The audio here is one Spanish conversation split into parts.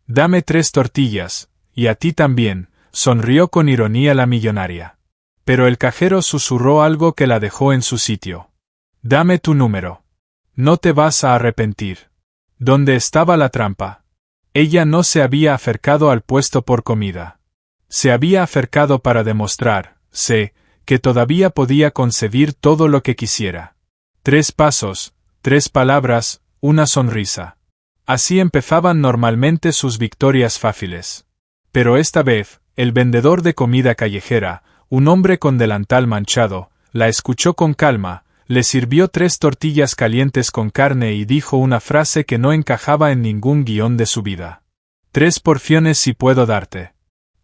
Dame 3 tortillas, y a ti también, sonrió con ironía la millonaria. Pero el cajero susurró algo que la dejó en su sitio. Dame tu número. No te vas a arrepentir. ¿Dónde estaba la trampa? Ella no se había acercado al puesto por comida. Se había acercado para demostrar, que todavía podía concebir todo lo que quisiera. 3 pasos, 3 palabras, una sonrisa. Así empezaban normalmente sus victorias fáciles. Pero esta vez, el vendedor de comida callejera, un hombre con delantal manchado, la escuchó con calma, le sirvió 3 tortillas calientes con carne y dijo una frase que no encajaba en ningún guión de su vida. 3 porciones si puedo darte.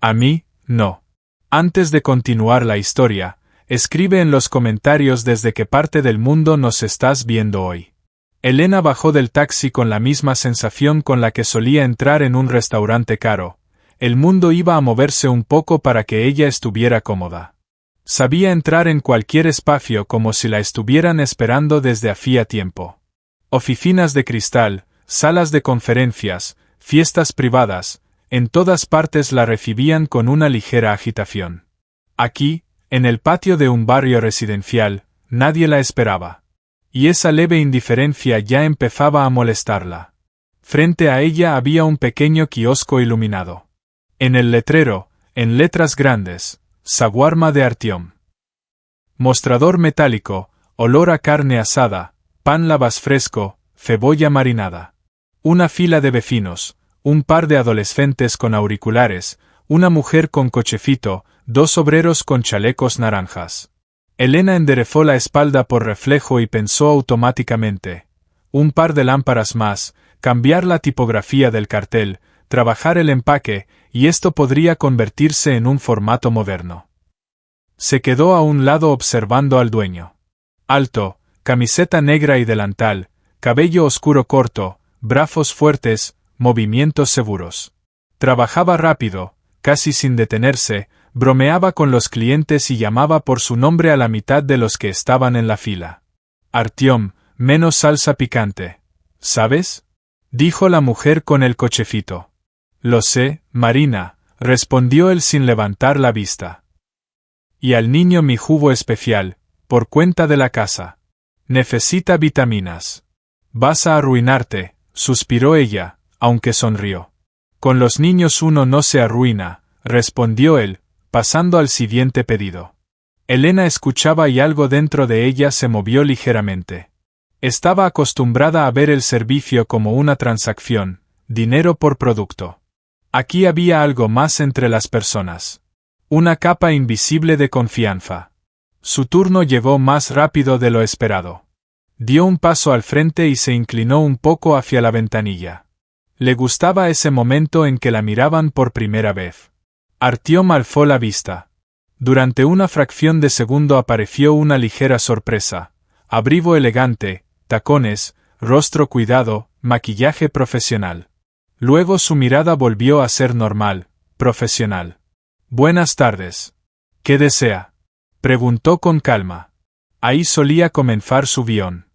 A mí, no. Antes de continuar la historia, escribe en los comentarios desde qué parte del mundo nos estás viendo hoy. Elena bajó del taxi con la misma sensación con la que solía entrar en un restaurante caro. El mundo iba a moverse un poco para que ella estuviera cómoda. Sabía entrar en cualquier espacio como si la estuvieran esperando desde hacía tiempo. Oficinas de cristal, salas de conferencias, fiestas privadas, en todas partes la recibían con una ligera agitación. Aquí, en el patio de un barrio residencial, nadie la esperaba. Y esa leve indiferencia ya empezaba a molestarla. Frente a ella había un pequeño kiosco iluminado. En el letrero, en letras grandes, shawarma de Artyom. Mostrador metálico, olor a carne asada, pan lavas fresco, cebolla marinada. Una fila de vecinos, un par de adolescentes con auriculares, una mujer con cochecito, 2 obreros con chalecos naranjas. Elena enderezó la espalda por reflejo y pensó automáticamente. Un par de lámparas más, cambiar la tipografía del cartel, trabajar el empaque, y esto podría convertirse en un formato moderno. Se quedó a un lado observando al dueño. Alto, camiseta negra y delantal, cabello oscuro corto, brazos fuertes, movimientos seguros. Trabajaba rápido, casi sin detenerse, bromeaba con los clientes y llamaba por su nombre a la mitad de los que estaban en la fila. Artyom, menos salsa picante. ¿Sabes? Dijo la mujer con el cochecito. Lo sé, Marina, respondió él sin levantar la vista. Y al niño mi jugo especial, por cuenta de la casa. Necesita vitaminas. Vas a arruinarte, suspiró ella, aunque sonrió. Con los niños uno no se arruina, respondió él, pasando al siguiente pedido. Elena escuchaba y algo dentro de ella se movió ligeramente. Estaba acostumbrada a ver el servicio como una transacción, dinero por producto. Aquí había algo más entre las personas. Una capa invisible de confianza. Su turno llegó más rápido de lo esperado. Dio un paso al frente y se inclinó un poco hacia la ventanilla. Le gustaba ese momento en que la miraban por primera vez. Artyom alzó la vista. Durante una fracción de segundo apareció una ligera sorpresa. Abrigo elegante, tacones, rostro cuidado, maquillaje profesional. Luego su mirada volvió a ser normal, profesional. Buenas tardes. ¿Qué desea? Preguntó con calma. Ahí solía comenzar su guión.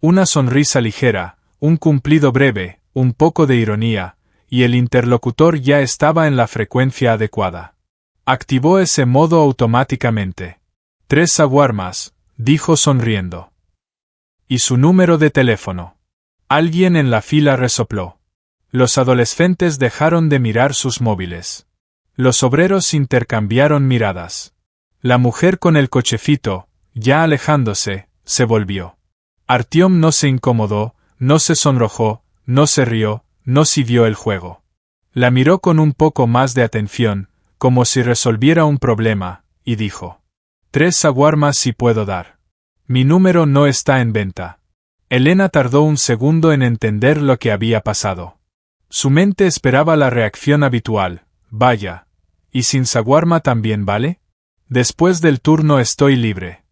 Una sonrisa ligera, un cumplido breve, un poco de ironía, y el interlocutor ya estaba en la frecuencia adecuada. Activó ese modo automáticamente. 3 shawarmas, dijo sonriendo. ¿Y su número de teléfono? Alguien en la fila resopló. Los adolescentes dejaron de mirar sus móviles. Los obreros intercambiaron miradas. La mujer con el cochecito, ya alejándose, se volvió. Artyom no se incomodó, no se sonrojó, no se rió, no siguió el juego. La miró con un poco más de atención, como si resolviera un problema, y dijo: 3 shawarmas si puedo dar. Mi número no está en venta. Elena tardó un segundo en entender lo que había pasado. Su mente esperaba la reacción habitual. Vaya. ¿Y sin shawarma también vale? Después del turno estoy libre.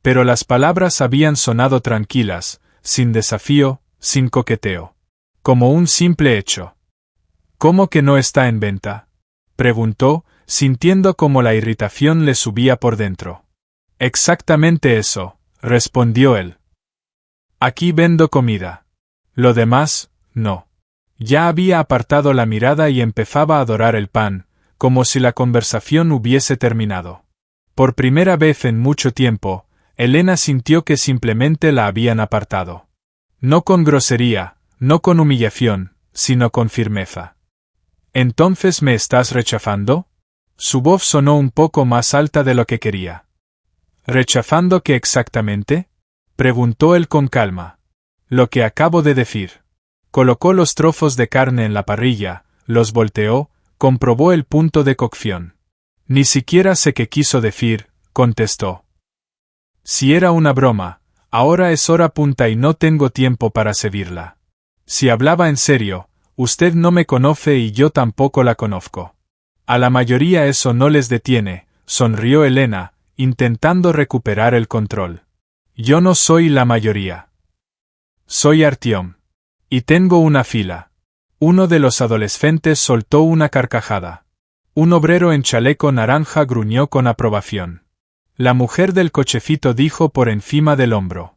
Pero las palabras habían sonado tranquilas, sin desafío, sin coqueteo. Como un simple hecho. ¿Cómo que no está en venta? Preguntó, sintiendo como la irritación le subía por dentro. Exactamente eso, respondió él. Aquí vendo comida. Lo demás, no. Ya había apartado la mirada y empezaba a dorar el pan, como si la conversación hubiese terminado. Por primera vez en mucho tiempo, Elena sintió que simplemente la habían apartado. No con grosería, no con humillación, sino con firmeza. ¿Entonces me estás rechazando? Su voz sonó un poco más alta de lo que quería. ¿Rechazando qué exactamente?, preguntó él con calma. Lo que acabo de decir. Colocó los trozos de carne en la parrilla, los volteó, comprobó el punto de cocción. Ni siquiera sé qué quiso decir, contestó. Si era una broma, ahora es hora punta y no tengo tiempo para seguirla. Si hablaba en serio, usted no me conoce y yo tampoco la conozco. A la mayoría eso no les detiene, sonrió Elena, intentando recuperar el control. Yo no soy la mayoría. Soy Artyom. Y tengo una fila. Uno de los adolescentes soltó una carcajada. Un obrero en chaleco naranja gruñó con aprobación. La mujer del cochecito dijo por encima del hombro.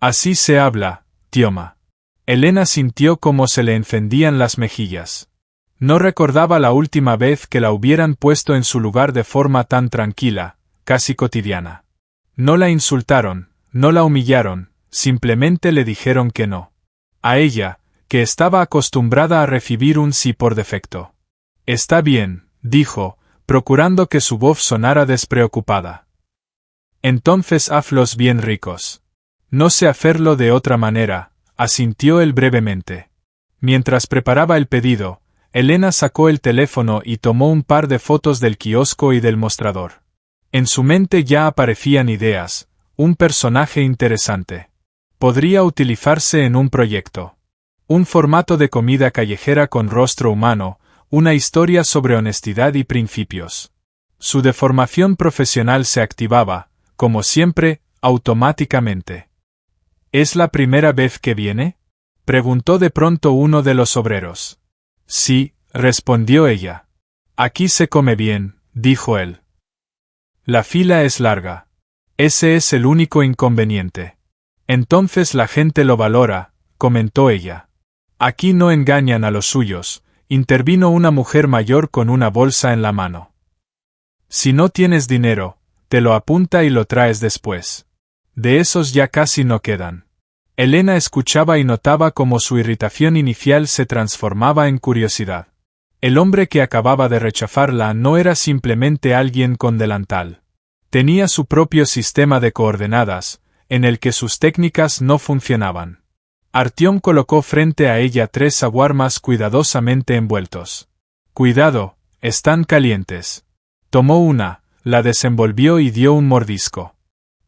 Así se habla, Tioma. Elena sintió cómo se le encendían las mejillas. No recordaba la última vez que la hubieran puesto en su lugar de forma tan tranquila, casi cotidiana. No la insultaron, no la humillaron, simplemente le dijeron que no. A ella, que estaba acostumbrada a recibir un sí por defecto. Está bien, dijo, procurando que su voz sonara despreocupada. Entonces hazlos bien ricos. No sé hacerlo de otra manera, asintió él brevemente. Mientras preparaba el pedido, Elena sacó el teléfono y tomó un par de fotos del kiosco y del mostrador. En su mente ya aparecían ideas, un personaje interesante. Podría utilizarse en un proyecto. Un formato de comida callejera con rostro humano, una historia sobre honestidad y principios. Su deformación profesional se activaba, como siempre, automáticamente. ¿Es la primera vez que viene?, preguntó de pronto uno de los obreros. Sí, respondió ella. Aquí se come bien, dijo él. La fila es larga. Ese es el único inconveniente. Entonces la gente lo valora, comentó ella. Aquí no engañan a los suyos, intervino una mujer mayor con una bolsa en la mano. Si no tienes dinero, te lo apunta y lo traes después. De esos ya casi no quedan. Elena escuchaba y notaba cómo su irritación inicial se transformaba en curiosidad. El hombre que acababa de rechazarla no era simplemente alguien con delantal. Tenía su propio sistema de coordenadas, en el que sus técnicas no funcionaban. Artyom colocó frente a ella 3 shawarmas cuidadosamente envueltos. Cuidado, están calientes. Tomó una, la desenvolvió y dio un mordisco.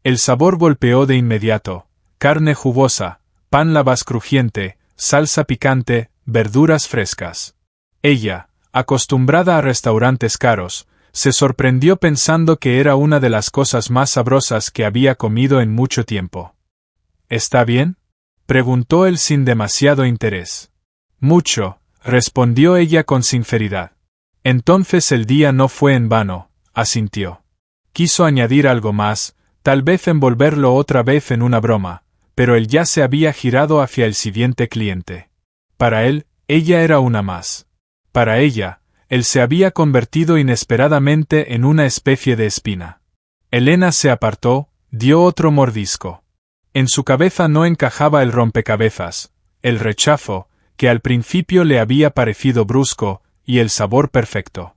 El sabor golpeó de inmediato: carne jugosa, pan lavas crujiente, salsa picante, verduras frescas. Ella, acostumbrada a restaurantes caros, se sorprendió pensando que era una de las cosas más sabrosas que había comido en mucho tiempo. ¿Está bien?, preguntó él sin demasiado interés. Mucho, respondió ella con sinceridad. Entonces el día no fue en vano, asintió. Quiso añadir algo más, tal vez envolverlo otra vez en una broma, pero él ya se había girado hacia el siguiente cliente. Para él, ella era una más. Para ella, él se había convertido inesperadamente en una especie de espina. Elena se apartó, dio otro mordisco. En su cabeza no encajaba el rompecabezas, el rechazo, que al principio le había parecido brusco, y el sabor perfecto.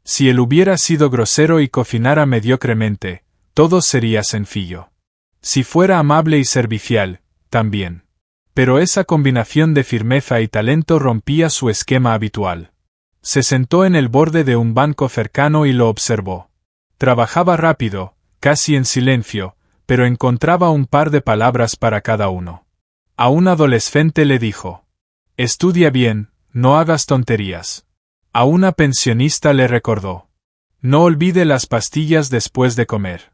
Si él hubiera sido grosero y cocinara mediocremente, todo sería sencillo. Si fuera amable y servicial, también. Pero esa combinación de firmeza y talento rompía su esquema habitual. Se sentó en el borde de un banco cercano y lo observó. Trabajaba rápido, casi en silencio, pero encontraba un par de palabras para cada uno. A un adolescente le dijo: estudia bien, no hagas tonterías. A una pensionista le recordó: no olvide las pastillas después de comer.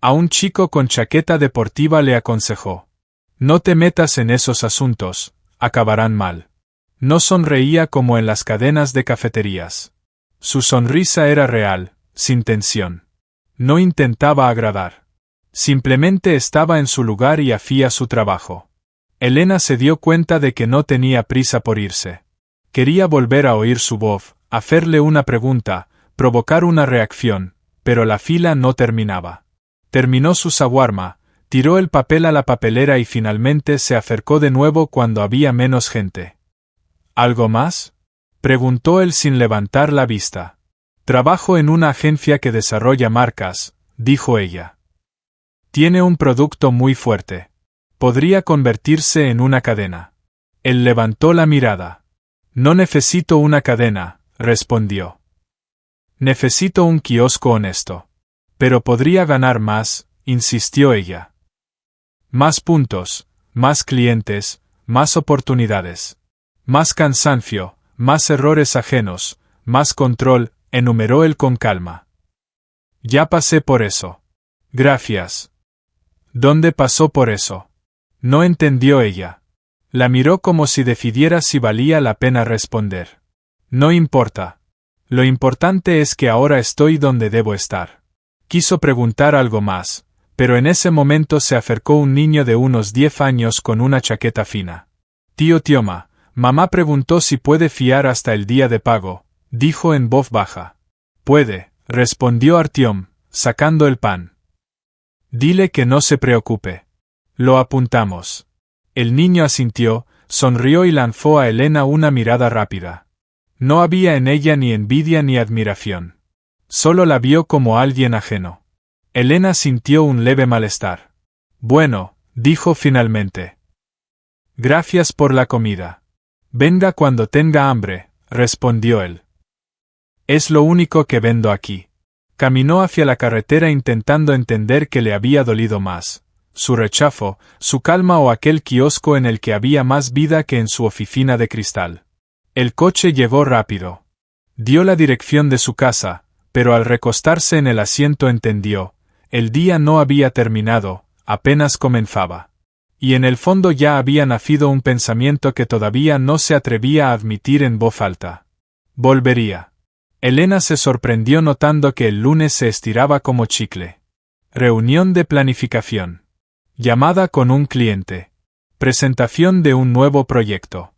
A un chico con chaqueta deportiva le aconsejó: no te metas en esos asuntos, acabarán mal. No sonreía como en las cadenas de cafeterías. Su sonrisa era real, sin tensión. No intentaba agradar. Simplemente estaba en su lugar y hacía su trabajo. Elena se dio cuenta de que no tenía prisa por irse. Quería volver a oír su voz, hacerle una pregunta, provocar una reacción, pero la fila no terminaba. Terminó su shawarma, tiró el papel a la papelera y finalmente se acercó de nuevo cuando había menos gente. ¿Algo más?, preguntó él sin levantar la vista. Trabajo en una agencia que desarrolla marcas, dijo ella. Tiene un producto muy fuerte. Podría convertirse en una cadena. Él levantó la mirada. No necesito una cadena, respondió. Necesito un kiosco honesto. Pero podría ganar más, insistió ella. Más puntos, más clientes, más oportunidades. Más cansancio, más errores ajenos, más control, enumeró él con calma. Ya pasé por eso. Gracias. ¿Dónde pasó por eso? No entendió ella. La miró como si decidiera si valía la pena responder. No importa. Lo importante es que ahora estoy donde debo estar. Quiso preguntar algo más, pero en ese momento se acercó un niño de unos 10 años con una chaqueta fina. Tío Tioma, mamá preguntó si puede fiar hasta el día de pago, dijo en voz baja. Puede, respondió Artyom, sacando el pan. Dile que no se preocupe. Lo apuntamos. El niño asintió, sonrió y lanzó a Elena una mirada rápida. No había en ella ni envidia ni admiración. Solo la vio como alguien ajeno. Elena sintió un leve malestar. Bueno, dijo finalmente. Gracias por la comida. Venga cuando tenga hambre, respondió él. Es lo único que vendo aquí. Caminó hacia la carretera intentando entender qué le había dolido más. Su rechazo, su calma o aquel kiosco en el que había más vida que en su oficina de cristal. El coche llegó rápido. Dio la dirección de su casa, pero al recostarse en el asiento entendió, el día no había terminado, apenas comenzaba. Y en el fondo ya había nacido un pensamiento que todavía no se atrevía a admitir en voz alta. Volvería. Elena se sorprendió notando que el lunes se estiraba como chicle. Reunión de planificación. Llamada con un cliente. Presentación de un nuevo proyecto.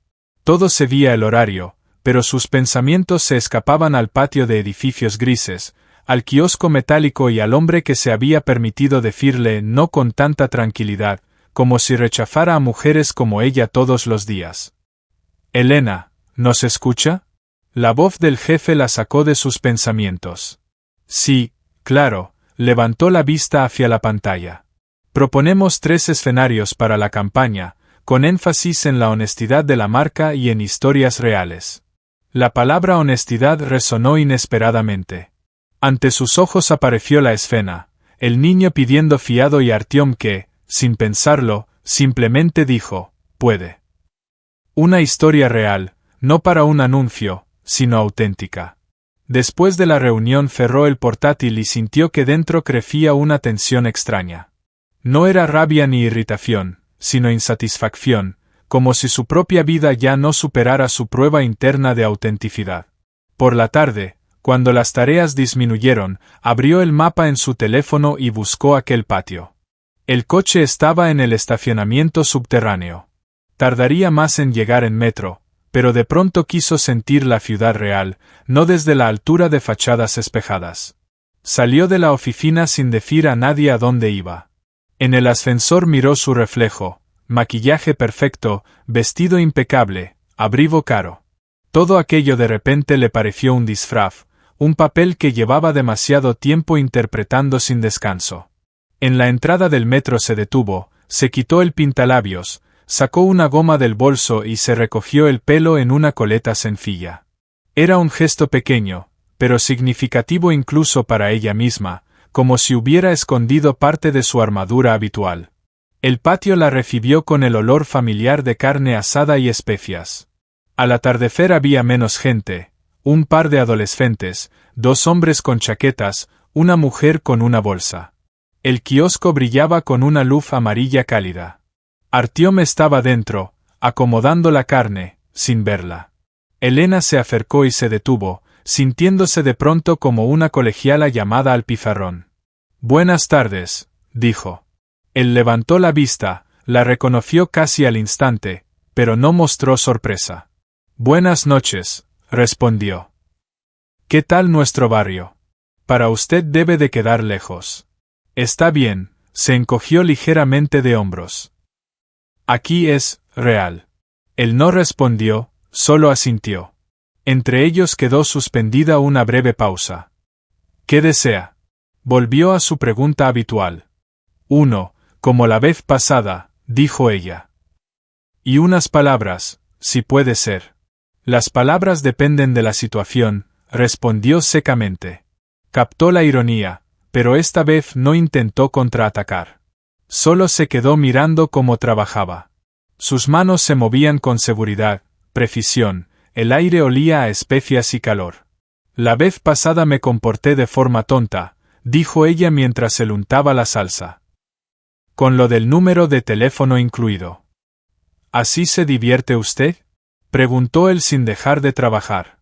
Todo seguía el horario, pero sus pensamientos se escapaban al patio de edificios grises, al kiosco metálico y al hombre que se había permitido decirle no con tanta tranquilidad, como si rechazara a mujeres como ella todos los días. Elena, ¿nos escucha? La voz del jefe la sacó de sus pensamientos. Sí, claro, levantó la vista hacia la pantalla. Proponemos 3 escenarios para la campaña, con énfasis en la honestidad de la marca y en historias reales. La palabra honestidad resonó inesperadamente. Ante sus ojos apareció la escena, el niño pidiendo fiado y Artyom que, sin pensarlo, simplemente dijo, puede. Una historia real, no para un anuncio, sino auténtica. Después de la reunión cerró el portátil y sintió que dentro crecía una tensión extraña. No era rabia ni irritación, sino insatisfacción, como si su propia vida ya no superara su prueba interna de autenticidad. Por la tarde, cuando las tareas disminuyeron, abrió el mapa en su teléfono y buscó aquel patio. El coche estaba en el estacionamiento subterráneo. Tardaría más en llegar en metro, pero de pronto quiso sentir la ciudad real, no desde la altura de fachadas espejadas. Salió de la oficina sin decir a nadie a dónde iba. En el ascensor miró su reflejo, maquillaje perfecto, vestido impecable, abrigo caro. Todo aquello de repente le pareció un disfraz, un papel que llevaba demasiado tiempo interpretando sin descanso. En la entrada del metro se detuvo, se quitó el pintalabios, sacó una goma del bolso y se recogió el pelo en una coleta sencilla. Era un gesto pequeño, pero significativo incluso para ella misma, como si hubiera escondido parte de su armadura habitual. El patio la recibió con el olor familiar de carne asada y especias. Al atardecer había menos gente, un par de adolescentes, 2 hombres con chaquetas, una mujer con una bolsa. El kiosco brillaba con una luz amarilla cálida. Artyom estaba dentro, acomodando la carne, sin verla. Elena se acercó y se detuvo, sintiéndose de pronto como una colegiala llamada al pizarrón. Buenas tardes, dijo. Él levantó la vista, la reconoció casi al instante, pero no mostró sorpresa. Buenas noches, respondió. ¿Qué tal nuestro barrio? Para usted debe de quedar lejos. Está bien, se encogió ligeramente de hombros. Aquí es, real. Él no respondió, solo asintió. Entre ellos quedó suspendida una breve pausa. ¿Qué desea? Volvió a su pregunta habitual. Uno, como la vez pasada, dijo ella. Y unas palabras, si puede ser. Las palabras dependen de la situación, respondió secamente. Captó la ironía, pero esta vez no intentó contraatacar. Solo se quedó mirando cómo trabajaba. Sus manos se movían con seguridad, precisión, el aire olía a especias y calor. La vez pasada me comporté de forma tonta, dijo ella mientras se untaba la salsa. Con lo del número de teléfono incluido. ¿Así se divierte usted? Preguntó él sin dejar de trabajar.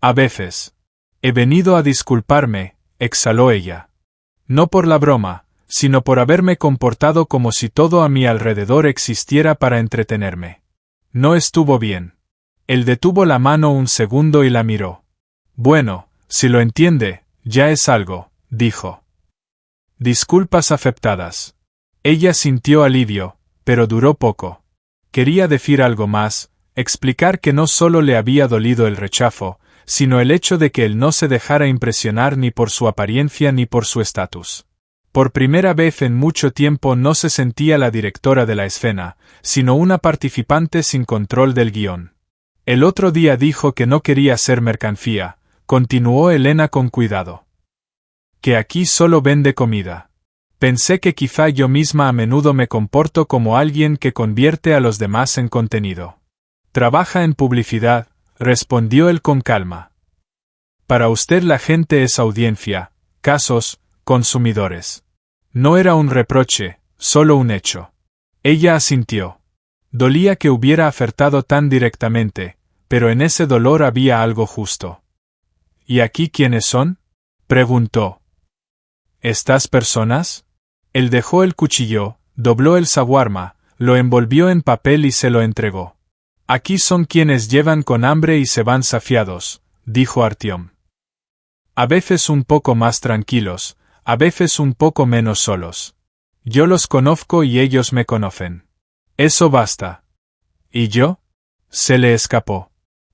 A veces. He venido a disculparme, exhaló ella. No por la broma, sino por haberme comportado como si todo a mi alrededor existiera para entretenerme. No estuvo bien. Él detuvo la mano un segundo y la miró. Bueno, si lo entiende, ya es algo, dijo. Disculpas aceptadas. Ella sintió alivio, pero duró poco. Quería decir algo más, explicar que no solo le había dolido el rechazo, sino el hecho de que él no se dejara impresionar ni por su apariencia ni por su estatus. Por primera vez en mucho tiempo no se sentía la directora de la escena, sino una participante sin control del guión. El otro día dijo que no quería ser mercancía, continuó Elena con cuidado. Que aquí solo vende comida. Pensé que quizá yo misma a menudo me comporto como alguien que convierte a los demás en contenido. Trabaja en publicidad, respondió él con calma. Para usted la gente es audiencia, casos, consumidores. No era un reproche, solo un hecho. Ella asintió. Dolía que hubiera acertado tan directamente, pero en ese dolor había algo justo. ¿Y aquí quiénes son? Preguntó. ¿Estas personas? Él dejó el cuchillo, dobló el shawarma, lo envolvió en papel y se lo entregó. Aquí son quienes llevan con hambre y se van saciados, dijo Artyom. A veces un poco más tranquilos, a veces un poco menos solos. Yo los conozco y ellos me conocen. Eso basta. ¿Y yo? Se le escapó.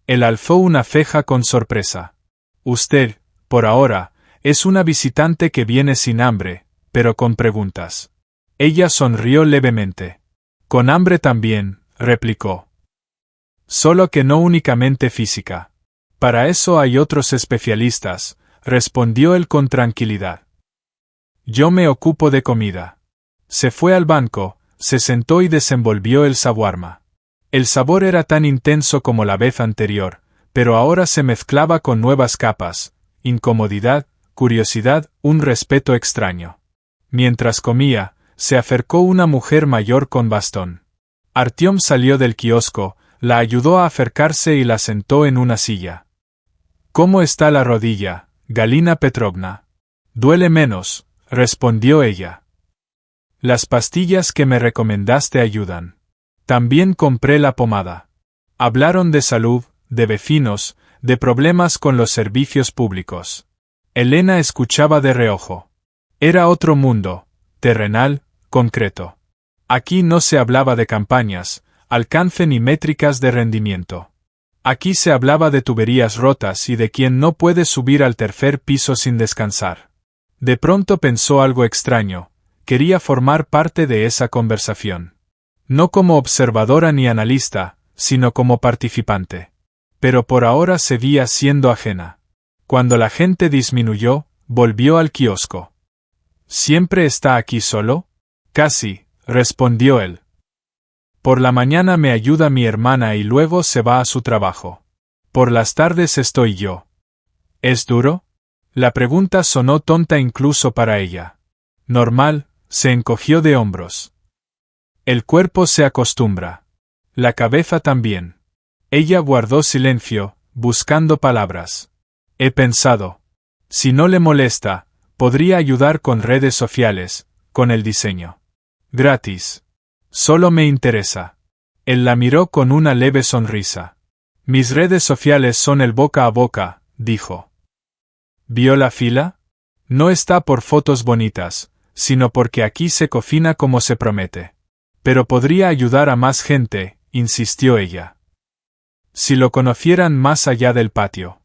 Él alzó una ceja con sorpresa. Usted, por ahora, es una visitante que viene sin hambre, pero con preguntas. Ella sonrió levemente. Con hambre también, replicó. Solo que no únicamente física. Para eso hay otros especialistas, respondió él con tranquilidad. Yo me ocupo de comida. Se fue al banco, se sentó y desenvolvió el shawarma. El sabor era tan intenso como la vez anterior, pero ahora se mezclaba con nuevas capas, incomodidad, curiosidad, un respeto extraño. Mientras comía, se acercó una mujer mayor con bastón. Artyom salió del kiosco, la ayudó a acercarse y la sentó en una silla. ¿Cómo está la rodilla, Galina Petrovna? Duele menos, respondió ella. Las pastillas que me recomendaste ayudan. También compré la pomada. Hablaron de salud, de vecinos, de problemas con los servicios públicos. Elena escuchaba de reojo. Era otro mundo, terrenal, concreto. Aquí no se hablaba de campañas, alcance ni métricas de rendimiento. Aquí se hablaba de tuberías rotas y de quien no puede subir al tercer piso sin descansar. De pronto pensó algo extraño, quería formar parte de esa conversación. No como observadora ni analista, sino como participante. Pero por ahora seguía siendo ajena. Cuando la gente disminuyó, volvió al kiosco. ¿Siempre está aquí solo? Casi, respondió él. Por la mañana me ayuda mi hermana y luego se va a su trabajo. Por las tardes estoy yo. ¿Es duro? La pregunta sonó tonta incluso para ella. Normal, se encogió de hombros. El cuerpo se acostumbra. La cabeza también. Ella guardó silencio, buscando palabras. He pensado. Si no le molesta, podría ayudar con redes sociales, con el diseño. Gratis. Solo me interesa. Él la miró con una leve sonrisa. Mis redes sociales son el boca a boca, dijo. ¿Vio la fila? No está por fotos bonitas, sino porque aquí se cocina como se promete. Pero podría ayudar a más gente, insistió ella. Si lo conocieran más allá del patio.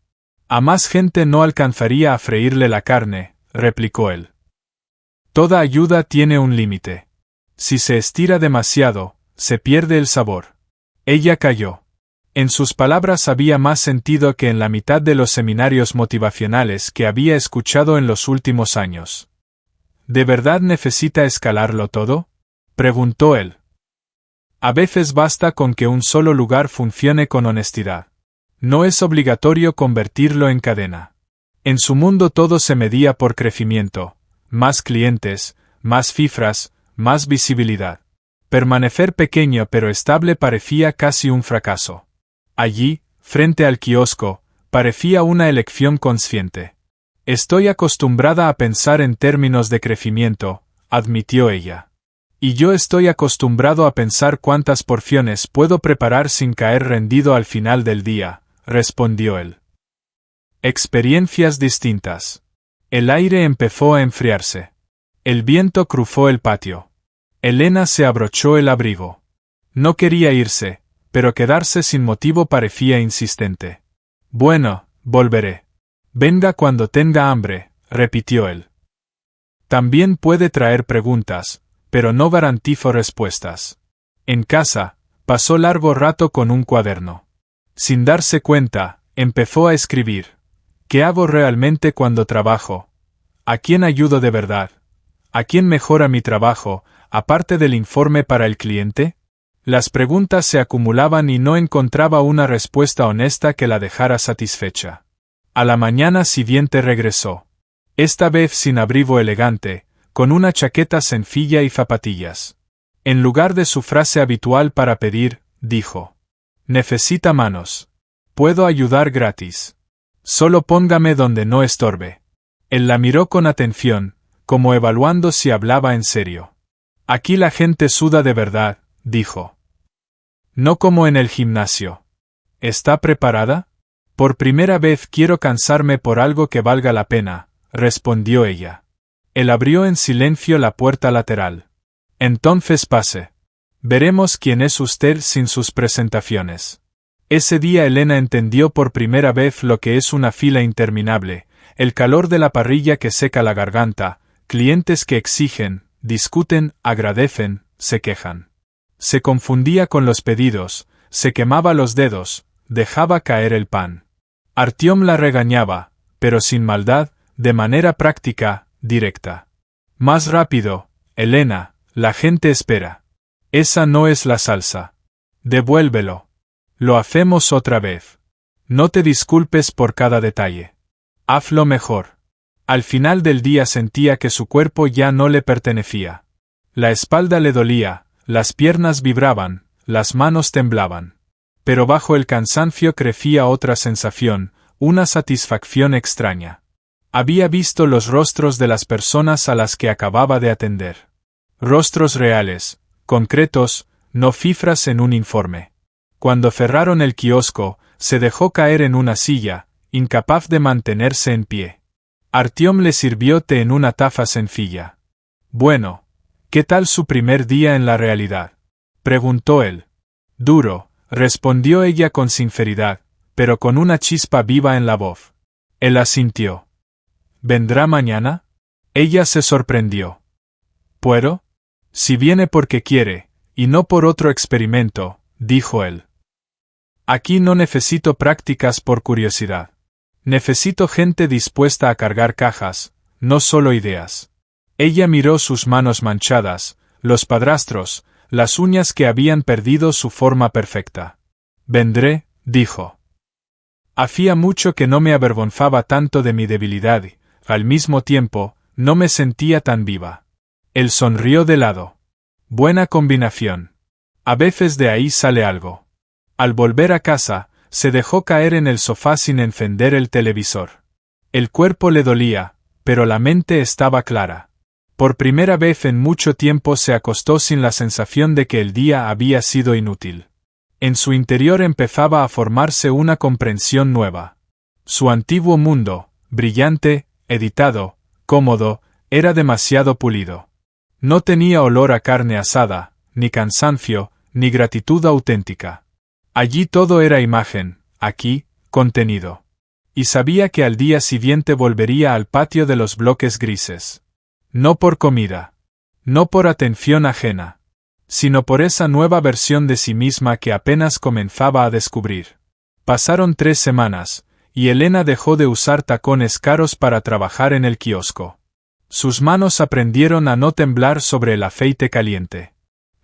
A más gente no alcanzaría a freírle la carne, replicó él. Toda ayuda tiene un límite. Si se estira demasiado, se pierde el sabor. Ella calló. En sus palabras había más sentido que en la mitad de los seminarios motivacionales que había escuchado en los últimos años. ¿De verdad necesita escalarlo todo?, preguntó él. A veces basta con que un solo lugar funcione con honestidad. No es obligatorio convertirlo en cadena. En su mundo todo se medía por crecimiento, más clientes, más cifras, más visibilidad. Permanecer pequeño pero estable parecía casi un fracaso. Allí, frente al kiosco, parecía una elección consciente. Estoy acostumbrada a pensar en términos de crecimiento, admitió ella. Y yo estoy acostumbrado a pensar cuántas porciones puedo preparar sin caer rendido al final del día, respondió él. Experiencias distintas. El aire empezó a enfriarse. El viento cruzó el patio. Elena se abrochó el abrigo. No quería irse, pero quedarse sin motivo parecía insistente. Bueno, volveré. Venga cuando tenga hambre, repitió él. También puede traer preguntas, pero no garantizo respuestas. En casa, pasó largo rato con un cuaderno. Sin darse cuenta, empezó a escribir. ¿Qué hago realmente cuando trabajo? ¿A quién ayudo de verdad? ¿A quién mejora mi trabajo, aparte del informe para el cliente? Las preguntas se acumulaban y no encontraba una respuesta honesta que la dejara satisfecha. A la mañana siguiente regresó. Esta vez sin abrigo elegante, con una chaqueta sencilla y zapatillas. En lugar de su frase habitual para pedir, dijo: «Necesita manos. Puedo ayudar gratis. Solo póngame donde no estorbe». Él la miró con atención, como evaluando si hablaba en serio. «Aquí la gente suda de verdad», dijo. «No como en el gimnasio». «¿Está preparada?» «Por primera vez quiero cansarme por algo que valga la pena», respondió ella. Él abrió en silencio la puerta lateral. «Entonces pase. Veremos quién es usted sin sus presentaciones». Ese día Elena entendió por primera vez lo que es una fila interminable, el calor de la parrilla que seca la garganta, clientes que exigen, discuten, agradecen, se quejan. Se confundía con los pedidos, se quemaba los dedos, dejaba caer el pan. Artyom la regañaba, pero sin maldad, de manera práctica, directa. «Más rápido, Elena, la gente espera. Esa no es la salsa. Devuélvelo. Lo hacemos otra vez. No te disculpes por cada detalle. Hazlo mejor». Al final del día sentía que su cuerpo ya no le pertenecía. La espalda le dolía, las piernas vibraban, las manos temblaban. Pero bajo el cansancio crecía otra sensación, una satisfacción extraña. Había visto los rostros de las personas a las que acababa de atender. Rostros reales, concretos, no cifras en un informe. Cuando cerraron el kiosco, se dejó caer en una silla, incapaz de mantenerse en pie. Artyom le sirvió té en una taza sencilla. «Bueno, ¿qué tal su primer día en la realidad?», preguntó él. «Duro», respondió ella con sinceridad, pero con una chispa viva en la voz. Él asintió. «¿Vendrá mañana?». Ella se sorprendió. «¿Puedo?». «Si viene porque quiere, y no por otro experimento», dijo él. «Aquí no necesito prácticas por curiosidad. Necesito gente dispuesta a cargar cajas, no solo ideas». Ella miró sus manos manchadas, los padrastros, las uñas que habían perdido su forma perfecta. «Vendré», dijo. Hacía mucho que no me avergonzaba tanto de mi debilidad y, al mismo tiempo, no me sentía tan viva. Él sonrió de lado. «Buena combinación. A veces de ahí sale algo». Al volver a casa, se dejó caer en el sofá sin encender el televisor. El cuerpo le dolía, pero la mente estaba clara. Por primera vez en mucho tiempo se acostó sin la sensación de que el día había sido inútil. En su interior empezaba a formarse una comprensión nueva. Su antiguo mundo, brillante, editado, cómodo, era demasiado pulido. No tenía olor a carne asada, ni cansancio, ni gratitud auténtica. Allí todo era imagen, aquí, contenido. Y sabía que al día siguiente volvería al patio de los bloques grises. No por comida. No por atención ajena. Sino por esa nueva versión de sí misma que apenas comenzaba a descubrir. Pasaron 3 semanas, y Elena dejó de usar tacones caros para trabajar en el kiosco. Sus manos aprendieron a no temblar sobre el aceite caliente.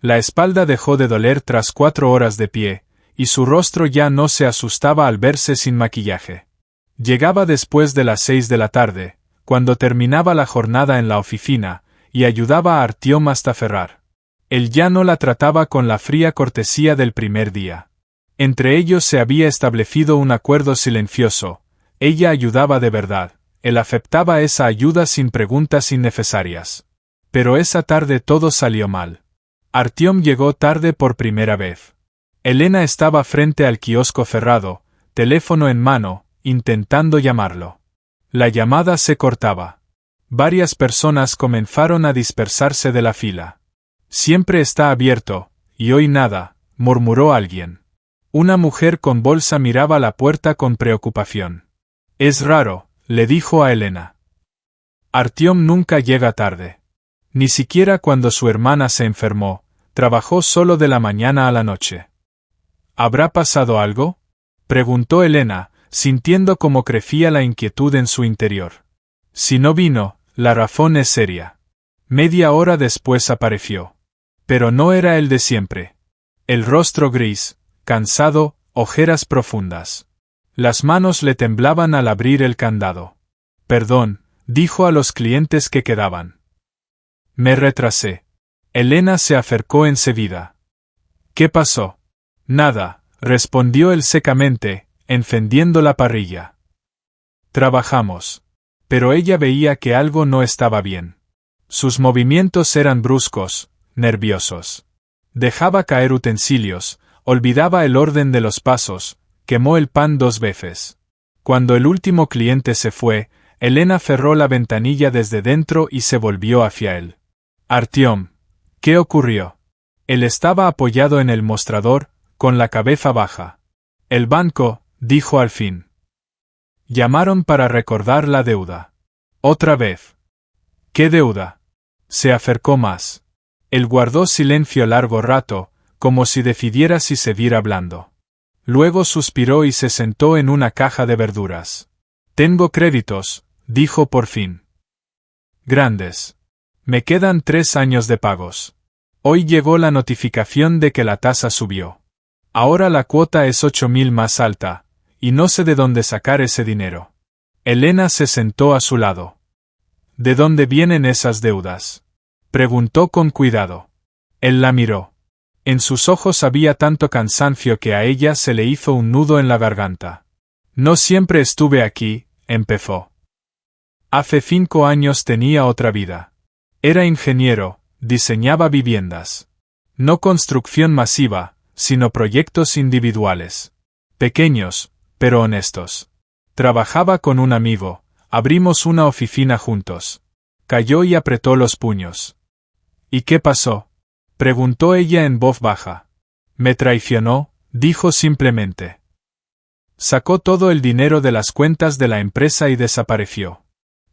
La espalda dejó de doler tras 4 horas de pie, y su rostro ya no se asustaba al verse sin maquillaje. Llegaba después de las 6 de la tarde, cuando terminaba la jornada en la oficina, y ayudaba a Artyom hasta cerrar. Él ya no la trataba con la fría cortesía del primer día. Entre ellos se había establecido un acuerdo silencioso. Ella ayudaba de verdad. Él aceptaba esa ayuda sin preguntas innecesarias. Pero esa tarde todo salió mal. Artyom llegó tarde por primera vez. Elena estaba frente al kiosco cerrado, teléfono en mano, intentando llamarlo. La llamada se cortaba. Varias personas comenzaron a dispersarse de la fila. Siempre está abierto, y hoy nada, murmuró alguien. Una mujer con bolsa miraba la puerta con preocupación. Es raro, le dijo a Elena. Artyom nunca llega tarde. Ni siquiera cuando su hermana se enfermó, trabajó solo de la mañana a la noche. ¿Habrá pasado algo?, preguntó Elena, sintiendo cómo crecía la inquietud en su interior. Si no vino, la razón es seria. Media hora después apareció. Pero no era el de siempre. El rostro gris, cansado, ojeras profundas. Las manos le temblaban al abrir el candado. Perdón, dijo a los clientes que quedaban. Me retrasé. Elena se acercó enseguida. ¿Qué pasó? Nada, respondió él secamente, encendiendo la parrilla. Trabajamos. Pero ella veía que algo no estaba bien. Sus movimientos eran bruscos, nerviosos. Dejaba caer utensilios, olvidaba el orden de los pasos, quemó el pan 2 veces. Cuando el último cliente se fue, Elena cerró la ventanilla desde dentro y se volvió hacia él. Artyom, ¿qué ocurrió? Él estaba apoyado en el mostrador, con la cabeza baja. El banco, dijo al fin. Llamaron para recordar la deuda. Otra vez. ¿Qué deuda? Se acercó más. Él guardó silencio largo rato, como si decidiera si seguir hablando. Luego suspiró y se sentó en una caja de verduras. Tengo créditos, dijo por fin. Grandes. Me quedan 3 años de pagos. Hoy llegó la notificación de que la tasa subió. Ahora la cuota es 8.000 más alta, y no sé de dónde sacar ese dinero. Elena se sentó a su lado. ¿De dónde vienen esas deudas?, preguntó con cuidado. Él la miró. En sus ojos había tanto cansancio que a ella se le hizo un nudo en la garganta. No siempre estuve aquí, empezó. Hace 5 años tenía otra vida. Era ingeniero, diseñaba viviendas. No construcción masiva, sino proyectos individuales. Pequeños, pero honestos. Trabajaba con un amigo, abrimos una oficina juntos. Calló y apretó los puños. ¿Y qué pasó?, preguntó ella en voz baja. Me traicionó, dijo simplemente. Sacó todo el dinero de las cuentas de la empresa y desapareció.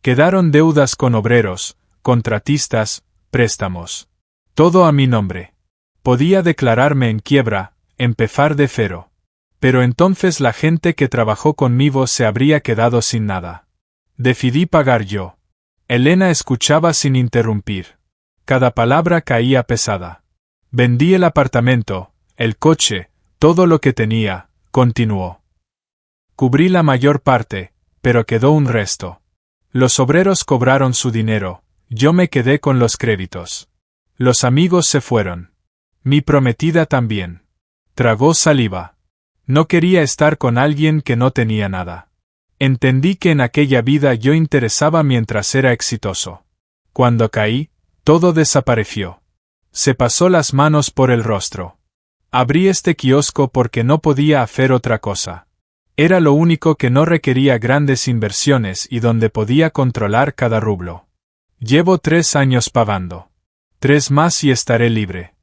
Quedaron deudas con obreros, contratistas, préstamos. Todo a mi nombre. Podía declararme en quiebra, empezar de cero. Pero entonces la gente que trabajó conmigo se habría quedado sin nada. Decidí pagar yo. Elena escuchaba sin interrumpir. Cada palabra caía pesada. Vendí el apartamento, el coche, todo lo que tenía, continuó. Cubrí la mayor parte, pero quedó un resto. Los obreros cobraron su dinero, yo me quedé con los créditos. Los amigos se fueron. Mi prometida también. Tragó saliva. No quería estar con alguien que no tenía nada. Entendí que en aquella vida yo interesaba mientras era exitoso. Cuando caí, todo desapareció. Se pasó las manos por el rostro. Abrí este kiosco porque no podía hacer otra cosa. Era lo único que no requería grandes inversiones y donde podía controlar cada rublo. Llevo 3 años pagando. 3 más y estaré libre.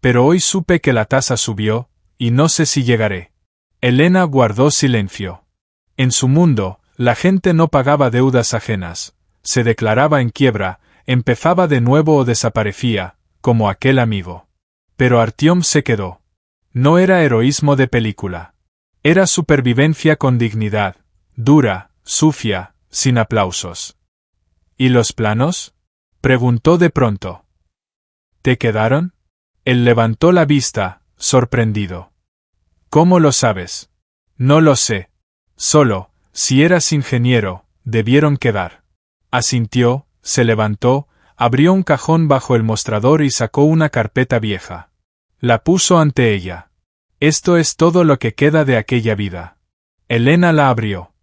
Pero hoy supe que la tasa subió, y no sé si llegaré. Elena guardó silencio. En su mundo, la gente no pagaba deudas ajenas, se declaraba en quiebra, empezaba de nuevo o desaparecía, como aquel amigo. Pero Artyom se quedó. No era heroísmo de película. Era supervivencia con dignidad, dura, sucia, sin aplausos. ¿Y los planos? Preguntó de pronto. ¿Te quedaron? Él levantó la vista, sorprendido. ¿Cómo lo sabes? No lo sé. Solo, si eras ingeniero, debieron quedar. Asintió, se levantó, abrió un cajón bajo el mostrador y sacó una carpeta vieja. La puso ante ella. Esto es todo lo que queda de aquella vida. Elena la abrió.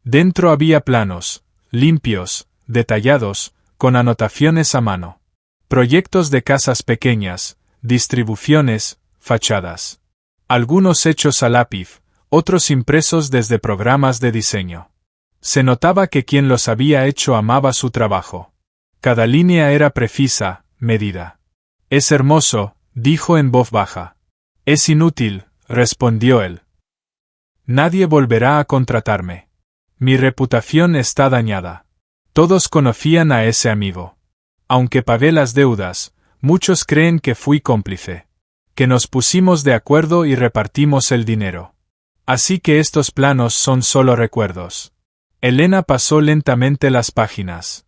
Dentro había planos, limpios, detallados, con anotaciones a mano. Proyectos de casas pequeñas, distribuciones, fachadas. Algunos hechos a lápiz, otros impresos desde programas de diseño. Se notaba que quien los había hecho amaba su trabajo. Cada línea era precisa, medida. Es hermoso, dijo en voz baja. Es inútil, respondió él. Nadie volverá a contratarme. Mi reputación está dañada. Todos conocían a ese amigo. Aunque pagué las deudas, muchos creen que fui cómplice. Que nos pusimos de acuerdo y repartimos el dinero. Así que estos planos son solo recuerdos. Elena pasó lentamente las páginas.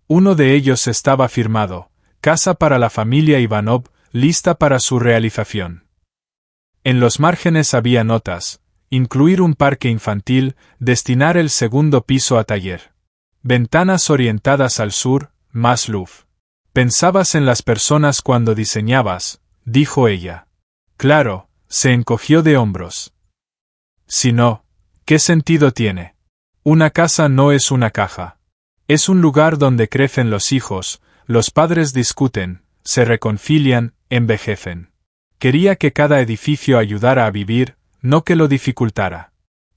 Uno de ellos estaba firmado, casa para la familia Ivanov, lista para su realización. En los márgenes había notas, incluir un parque infantil, destinar el segundo piso a taller. Ventanas orientadas al sur, más luz. Pensabas en las personas cuando diseñabas, dijo ella. Claro, se encogió de hombros. Si no, ¿qué sentido tiene? Una casa no es una caja. Es un lugar donde crecen los hijos, los padres discuten, se reconcilian, envejecen. Quería que cada edificio ayudara a vivir, no que lo dificultara.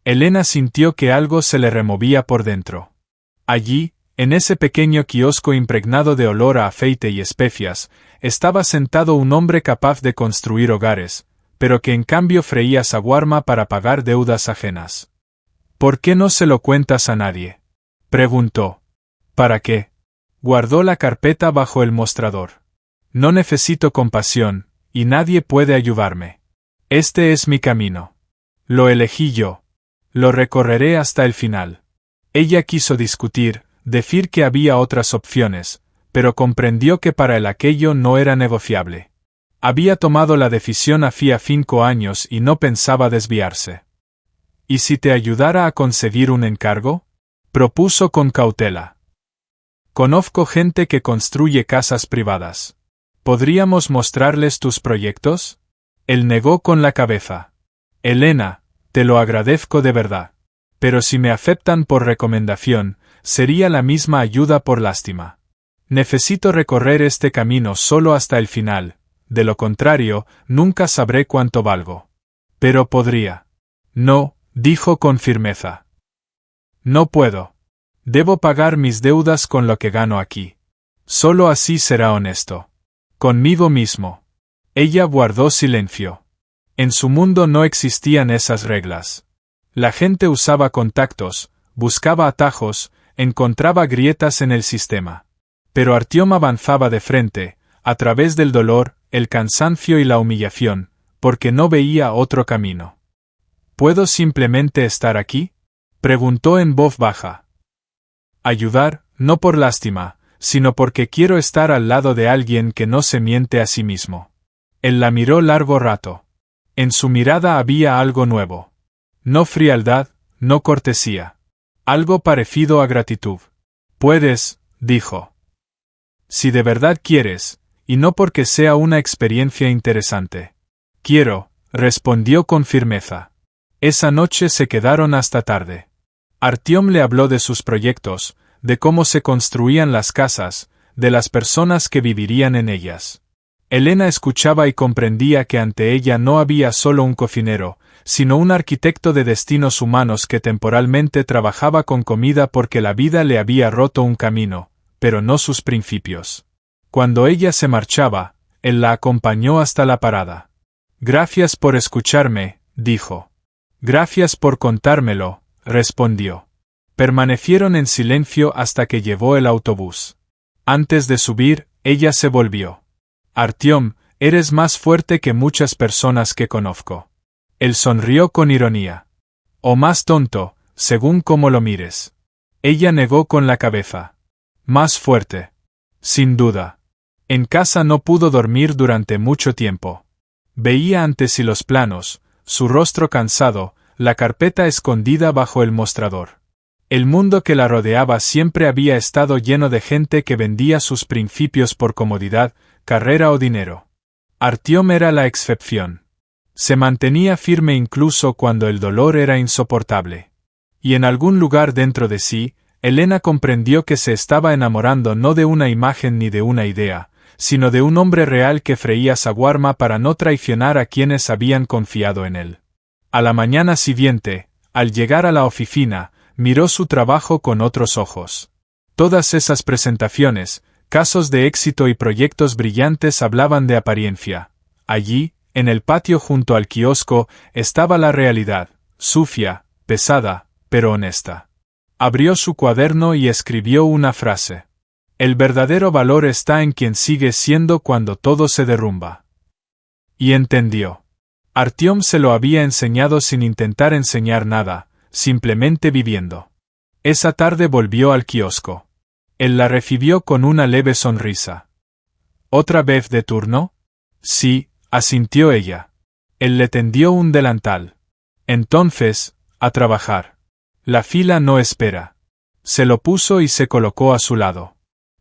Elena sintió que algo se le removía por dentro. Allí, en ese pequeño kiosco impregnado de olor a aceite y especias, estaba sentado un hombre capaz de construir hogares, pero que en cambio freía shawarma para pagar deudas ajenas. ¿Por qué no se lo cuentas a nadie? Preguntó. ¿Para qué? Guardó la carpeta bajo el mostrador. No necesito compasión, y nadie puede ayudarme. Este es mi camino. Lo elegí yo. Lo recorreré hasta el final. Ella quiso discutir, decir que había otras opciones, pero comprendió que para él aquello no era negociable. Había tomado la decisión hacía 5 años y no pensaba desviarse. ¿Y si te ayudara a conseguir un encargo? Propuso con cautela. Conozco gente que construye casas privadas. ¿Podríamos mostrarles tus proyectos? Él negó con la cabeza. Elena, te lo agradezco de verdad. Pero si me aceptan por recomendación, sería la misma ayuda por lástima. Necesito recorrer este camino solo hasta el final, de lo contrario, nunca sabré cuánto valgo. Pero podría. No, dijo con firmeza. No puedo. Debo pagar mis deudas con lo que gano aquí. Solo así será honesto. Conmigo mismo. Ella guardó silencio. En su mundo no existían esas reglas. La gente usaba contactos, buscaba atajos, encontraba grietas en el sistema. Pero Artyom avanzaba de frente, a través del dolor, el cansancio y la humillación, porque no veía otro camino. ¿Puedo simplemente estar aquí? Preguntó en voz baja. Ayudar, no por lástima, sino porque quiero estar al lado de alguien que no se miente a sí mismo. Él la miró largo rato. En su mirada había algo nuevo. No frialdad, no cortesía. Algo parecido a gratitud. Puedes, dijo. Si de verdad quieres, y no porque sea una experiencia interesante. Quiero, respondió con firmeza. Esa noche se quedaron hasta tarde. Artyom le habló de sus proyectos, de cómo se construían las casas, de las personas que vivirían en ellas. Elena escuchaba y comprendía que ante ella no había solo un cocinero, sino un arquitecto de destinos humanos que temporalmente trabajaba con comida porque la vida le había roto un camino, pero no sus principios. Cuando ella se marchaba, él la acompañó hasta la parada. «Gracias por escucharme», dijo. «Gracias por contármelo», respondió. Permanecieron en silencio hasta que llegó el autobús. Antes de subir, ella se volvió. «Artyom, eres más fuerte que muchas personas que conozco». Él sonrió con ironía. «O más tonto, según cómo lo mires». Ella negó con la cabeza. «Más fuerte. Sin duda. En casa no pudo dormir durante mucho tiempo. Veía ante sí los planos, su rostro cansado, la carpeta escondida bajo el mostrador. El mundo que la rodeaba siempre había estado lleno de gente que vendía sus principios por comodidad, carrera o dinero. Artyom era la excepción. Se mantenía firme incluso cuando el dolor era insoportable. Y en algún lugar dentro de sí, Elena comprendió que se estaba enamorando no de una imagen ni de una idea, sino de un hombre real que freía shawarma para no traicionar a quienes habían confiado en él. A la mañana siguiente, al llegar a la oficina, miró su trabajo con otros ojos. Todas esas presentaciones, casos de éxito y proyectos brillantes hablaban de apariencia. Allí, en el patio junto al kiosco, estaba la realidad, sucia, pesada, pero honesta. Abrió su cuaderno y escribió una frase. «El verdadero valor está en quien sigue siendo cuando todo se derrumba». Y entendió. Artyom se lo había enseñado sin intentar enseñar nada, simplemente viviendo. Esa tarde volvió al kiosco. Él la recibió con una leve sonrisa. «¿Otra vez de turno?» «Sí», asintió ella. Él le tendió un delantal. «Entonces, a trabajar. La fila no espera». Se lo puso y se colocó a su lado.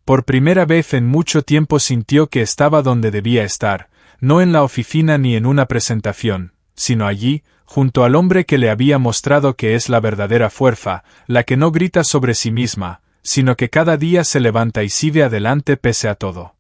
Por primera vez en mucho tiempo sintió que estaba donde debía estar, no en la oficina ni en una presentación, sino allí, junto al hombre que le había mostrado que es la verdadera fuerza, la que no grita sobre sí misma, sino que cada día se levanta y sigue adelante pese a todo.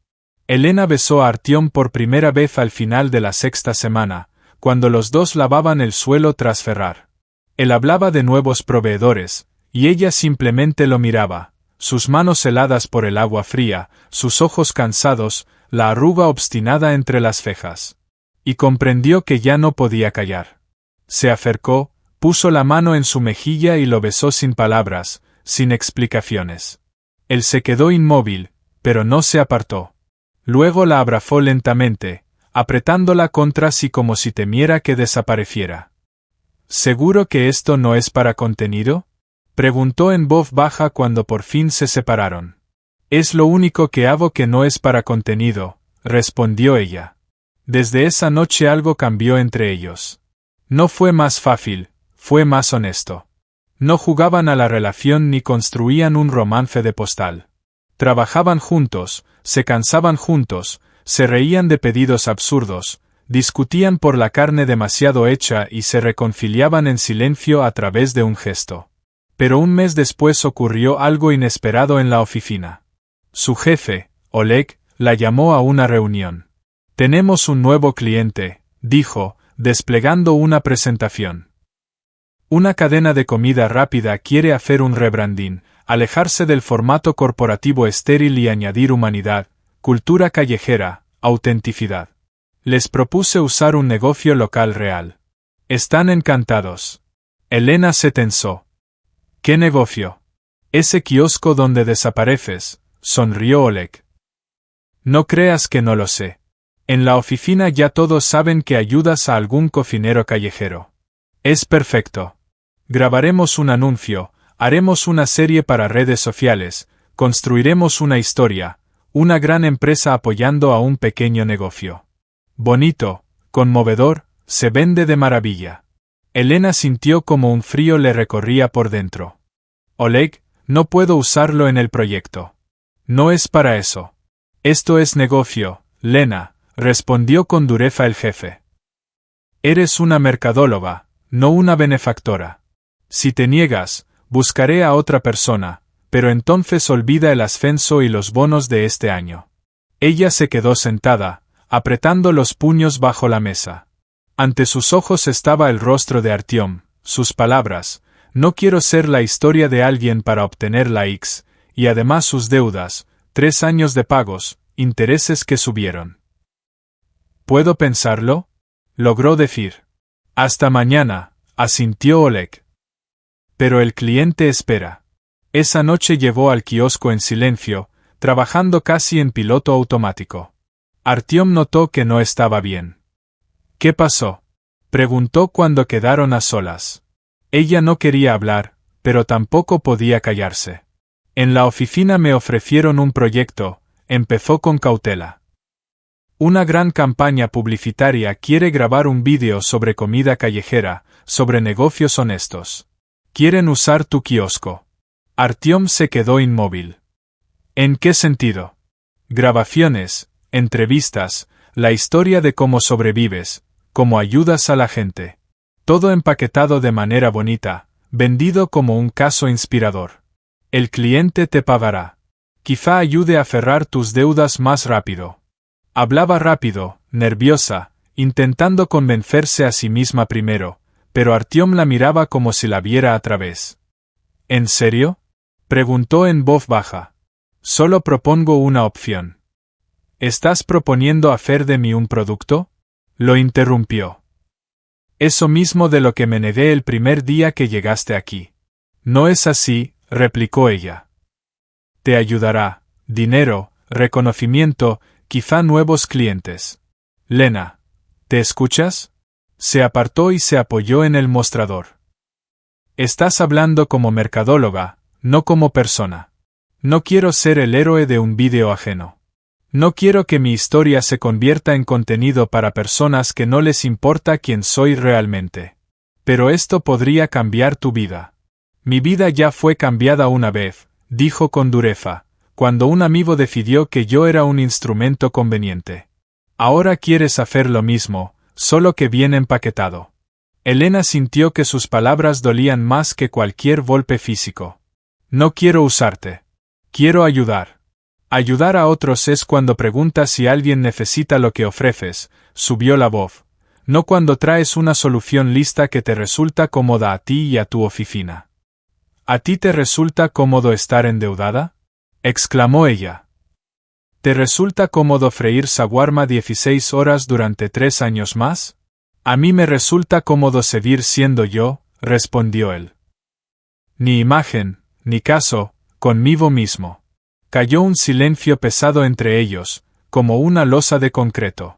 Elena besó a Artyom por primera vez al final de la sexta semana, cuando los dos lavaban el suelo tras ferrar. Él hablaba de nuevos proveedores, y ella simplemente lo miraba, sus manos heladas por el agua fría, sus ojos cansados, la arruga obstinada entre las cejas. Y comprendió que ya no podía callar. Se acercó, puso la mano en su mejilla y lo besó sin palabras, sin explicaciones. Él se quedó inmóvil, pero no se apartó. Luego la abrazó lentamente, apretándola contra sí como si temiera que desapareciera. «¿Seguro que esto no es para contenido?», preguntó en voz baja cuando por fin se separaron. «Es lo único que hago que no es para contenido», respondió ella. Desde esa noche algo cambió entre ellos. No fue más fácil, fue más honesto. No jugaban a la relación ni construían un romance de postal. Trabajaban juntos, se cansaban juntos, se reían de pedidos absurdos, discutían por la carne demasiado hecha y se reconciliaban en silencio a través de un gesto. Pero un mes después ocurrió algo inesperado en la oficina. Su jefe, Oleg, la llamó a una reunión. «Tenemos un nuevo cliente», dijo, desplegando una presentación. Una cadena de comida rápida quiere hacer un rebranding, alejarse del formato corporativo estéril y añadir humanidad, cultura callejera, autenticidad. Les propuse usar un negocio local real. Están encantados. Elena se tensó. «¿Qué negocio?» «Ese kiosco donde desapareces», sonrió Oleg. «No creas que no lo sé. En la oficina ya todos saben que ayudas a algún cocinero callejero. Es perfecto. Grabaremos un anuncio, haremos una serie para redes sociales, construiremos una historia, una gran empresa apoyando a un pequeño negocio. Bonito, conmovedor, se vende de maravilla». Elena sintió como un frío le recorría por dentro. «Oleg, no puedo usarlo en el proyecto. No es para eso. Esto es negocio, Lena», respondió con dureza el jefe. «Eres una mercadóloga, no una benefactora. Si te niegas, buscaré a otra persona, pero entonces olvida el ascenso y los bonos de este año». Ella se quedó sentada, apretando los puños bajo la mesa. Ante sus ojos estaba el rostro de Artyom, sus palabras: no quiero ser la historia de alguien para obtener likes, y además sus deudas, 3 años de pagos, intereses que subieron. ¿Puedo pensarlo?, logró decir. Hasta mañana, asintió Oleg. Pero el cliente espera. Esa noche llevó al kiosco en silencio, trabajando casi en piloto automático. Artyom notó que no estaba bien. ¿Qué pasó?, preguntó cuando quedaron a solas. Ella no quería hablar, pero tampoco podía callarse. En la oficina me ofrecieron un proyecto, empezó con cautela. Una gran campaña publicitaria quiere grabar un vídeo sobre comida callejera, sobre negocios honestos. Quieren usar tu kiosco. Artyom se quedó inmóvil. ¿En qué sentido? Grabaciones, entrevistas, la historia de cómo sobrevives, cómo ayudas a la gente. Todo empaquetado de manera bonita, vendido como un caso inspirador. El cliente te pagará. Quizá ayude a cerrar tus deudas más rápido. Hablaba rápido, nerviosa, intentando convencerse a sí misma primero, pero Artyom la miraba como si la viera a través. ¿En serio?, preguntó en voz baja. Solo propongo una opción. ¿Estás proponiendo hacer de mí un producto?, lo interrumpió. Eso mismo de lo que me negué el primer día que llegaste aquí. No es así, replicó ella. Te ayudará, dinero, reconocimiento, quizá nuevos clientes. Lena, ¿te escuchas? Se apartó y se apoyó en el mostrador. Estás hablando como mercadóloga, no como persona. No quiero ser el héroe de un vídeo ajeno. No quiero que mi historia se convierta en contenido para personas que no les importa quién soy realmente. Pero esto podría cambiar tu vida. Mi vida ya fue cambiada una vez, dijo con dureza, cuando un amigo decidió que yo era un instrumento conveniente. Ahora quieres hacer lo mismo, solo que bien empaquetado. Elena sintió que sus palabras dolían más que cualquier golpe físico. No quiero usarte. Quiero ayudar. Ayudar a otros es cuando preguntas si alguien necesita lo que ofreces, subió la voz, no cuando traes una solución lista que te resulta cómoda a ti y a tu oficina. ¿A ti te resulta cómodo estar endeudada?, exclamó ella. ¿Te resulta cómodo freír shawarma 16 horas durante 3 años más? A mí me resulta cómodo seguir siendo yo, respondió él. Ni imagen, ni caso, conmigo mismo. Cayó un silencio pesado entre ellos, como una losa de concreto.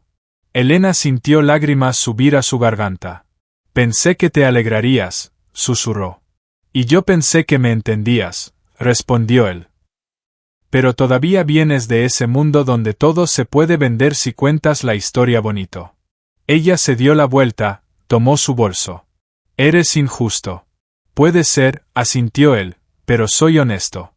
Elena sintió lágrimas subir a su garganta. Pensé que te alegrarías, susurró. Y yo pensé que me entendías, respondió él. Pero todavía vienes de ese mundo donde todo se puede vender si cuentas la historia bonito. Ella se dio la vuelta, tomó su bolso. Eres injusto. Puede ser, asintió él, pero soy honesto.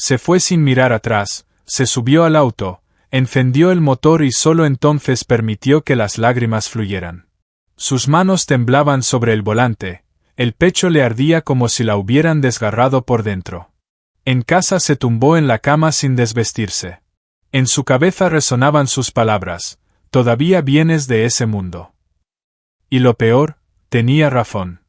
Se fue sin mirar atrás, se subió al auto, encendió el motor y solo entonces permitió que las lágrimas fluyeran. Sus manos temblaban sobre el volante, el pecho le ardía como si la hubieran desgarrado por dentro. En casa se tumbó en la cama sin desvestirse. En su cabeza resonaban sus palabras: todavía vienes de ese mundo. Y lo peor, tenía razón.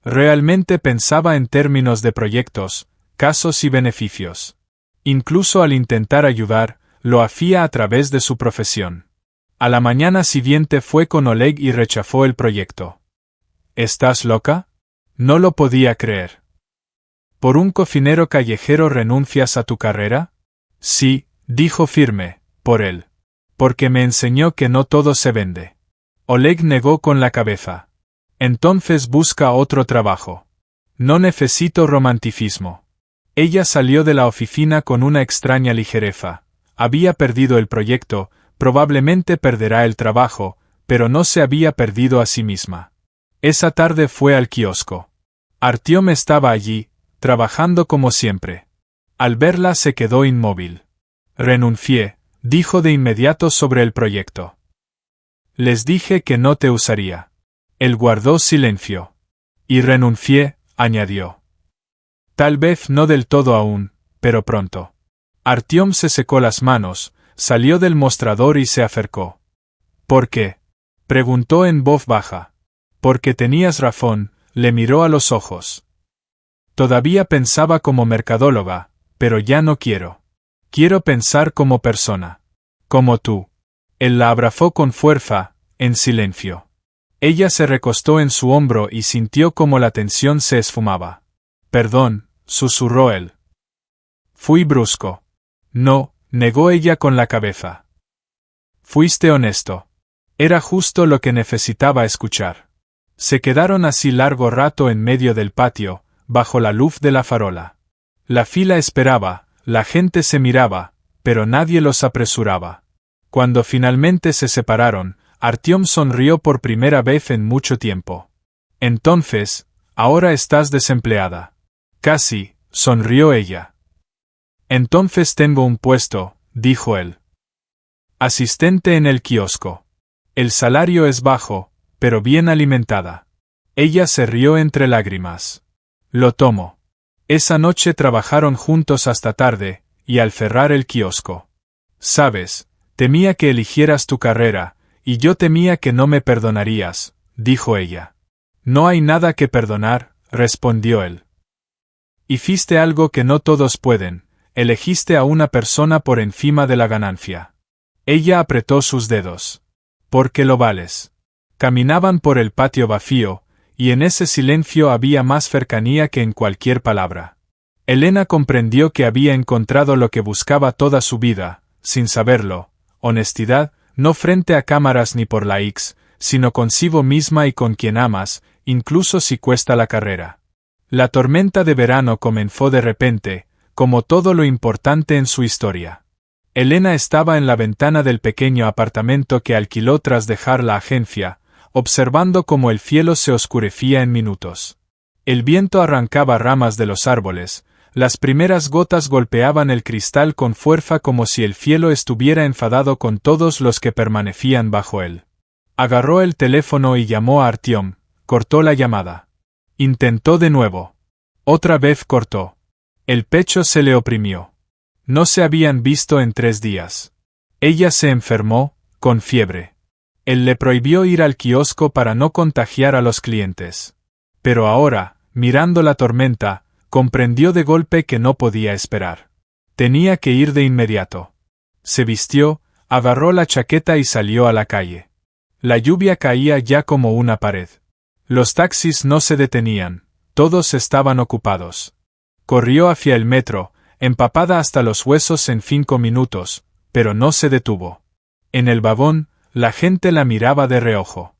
Realmente pensaba en términos de proyectos, casos y beneficios. Incluso al intentar ayudar, lo hacía a través de su profesión. A la mañana siguiente fue con Oleg y rechazó el proyecto. ¿Estás loca?, no lo podía creer. ¿Por un cocinero callejero renuncias a tu carrera? Sí, dijo firme, por él. Porque me enseñó que no todo se vende. Oleg negó con la cabeza. Entonces busca otro trabajo. No necesito romanticismo. Ella salió de la oficina con una extraña ligereza. Había perdido el proyecto, probablemente perderá el trabajo, pero no se había perdido a sí misma. Esa tarde fue al kiosco. Artyom estaba allí, trabajando como siempre. Al verla se quedó inmóvil. Renuncié, dijo de inmediato sobre el proyecto. Les dije que no te usaría. Él guardó silencio. Y renuncié, añadió. Tal vez no del todo aún, pero pronto. Artyom se secó las manos, salió del mostrador y se acercó. ¿Por qué? Preguntó en voz baja. Porque tenías razón, le miró a los ojos. Todavía pensaba como mercadóloga, pero ya no quiero. Quiero pensar como persona. Como tú. Él la abrazó con fuerza, en silencio. Ella se recostó en su hombro y sintió como la tensión se esfumaba. Perdón, susurró él. Fui brusco. No, negó ella con la cabeza. Fuiste honesto. Era justo lo que necesitaba escuchar. Se quedaron así largo rato en medio del patio, bajo la luz de la farola. La fila esperaba, la gente se miraba, pero nadie los apresuraba. Cuando finalmente se separaron, Artyom sonrió por primera vez en mucho tiempo. Entonces, ahora estás desempleada. Casi, sonrió ella. Entonces tengo un puesto, dijo él. Asistente en el kiosco. El salario es bajo, pero bien alimentada. Ella se rió entre lágrimas. Lo tomo. Esa noche trabajaron juntos hasta tarde, y al cerrar el kiosco. Sabes, temía que eligieras tu carrera, y yo temía que no me perdonarías, dijo ella. No hay nada que perdonar, respondió él. Hiciste algo que no todos pueden, elegiste a una persona por encima de la ganancia. Ella apretó sus dedos. Porque lo vales. Caminaban por el patio vacío, y en ese silencio había más cercanía que en cualquier palabra. Elena comprendió que había encontrado lo que buscaba toda su vida, sin saberlo, honestidad, no frente a cámaras ni por likes, sino consigo misma y con quien amas, incluso si cuesta la carrera. La tormenta de verano comenzó de repente, como todo lo importante en su historia. Elena estaba en la ventana del pequeño apartamento que alquiló tras dejar la agencia, observando cómo el cielo se oscurecía en minutos. El viento arrancaba ramas de los árboles, las primeras gotas golpeaban el cristal con fuerza como si el cielo estuviera enfadado con todos los que permanecían bajo él. Agarró el teléfono y llamó a Artyom, cortó la llamada. Intentó de nuevo. Otra vez cortó. El pecho se le oprimió. No se habían visto en 3 días. Ella se enfermó, con fiebre. Él le prohibió ir al kiosco para no contagiar a los clientes. Pero ahora, mirando la tormenta, comprendió de golpe que no podía esperar. Tenía que ir de inmediato. Se vistió, agarró la chaqueta y salió a la calle. La lluvia caía ya como una pared. Los taxis no se detenían, todos estaban ocupados. Corrió hacia el metro, empapada hasta los huesos en 5 minutos, pero no se detuvo. En el vagón, la gente la miraba de reojo.